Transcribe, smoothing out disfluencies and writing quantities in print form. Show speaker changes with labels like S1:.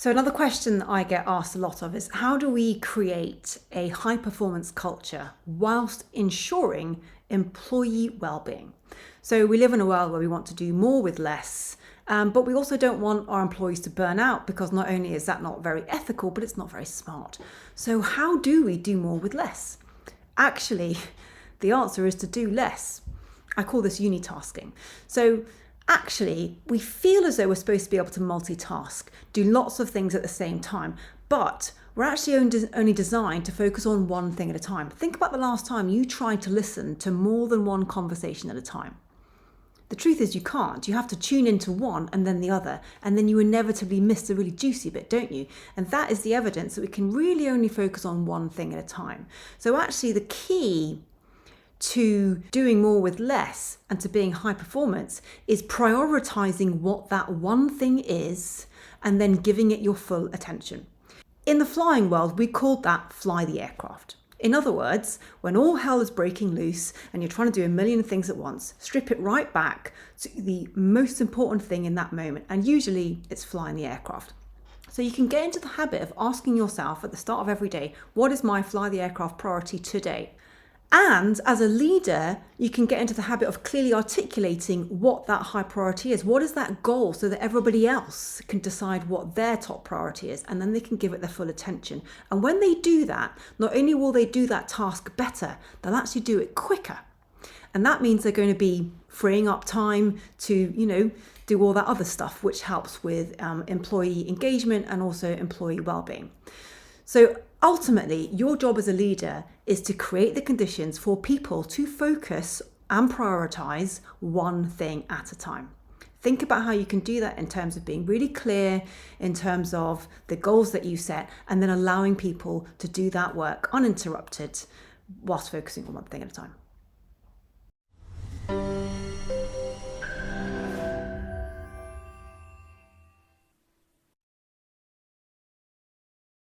S1: So another question that I get asked a lot of is, how do we create a high performance culture whilst ensuring employee well-being? So we live in a world where we want to do more with less, but we also don't want our employees to burn out, because not only is that not very ethical, but it's not very smart. So how do we do more with less? Actually, the answer is to do less. I call this unitasking. So actually, we feel as though we're supposed to be able to multitask, do lots of things at the same time, but we're actually only designed to focus on one thing at a time. Think about the last time you tried to listen to more than one conversation at a time. The truth is you can't. You have to tune into one and then the other, and then you inevitably miss the really juicy bit, don't you? And that is the evidence that we can really only focus on one thing at a time. So actually the key to doing more with less and to being high performance is prioritizing what that one thing is and then giving it your full attention. In the flying world, we called that fly the aircraft. In other words, when all hell is breaking loose and you're trying to do a million things at once, strip it right back to the most important thing in that moment. And usually it's flying the aircraft. So you can get into the habit of asking yourself at the start of every day, what is my fly the aircraft priority today? And as a leader, you can get into the habit of clearly articulating what that high priority is. What is that goal, so that everybody else can decide what their top priority is, and then they can give it their full attention. And when they do that, not only will they do that task better, they'll actually do it quicker. And that means they're going to be freeing up time to, do all that other stuff, which helps with employee engagement and also employee well-being. So ultimately, your job as a leader is to create the conditions for people to focus and prioritize one thing at a time. Think about how you can do that in terms of being really clear, in terms of the goals that you set, and then allowing people to do that work uninterrupted whilst focusing on one thing at a time.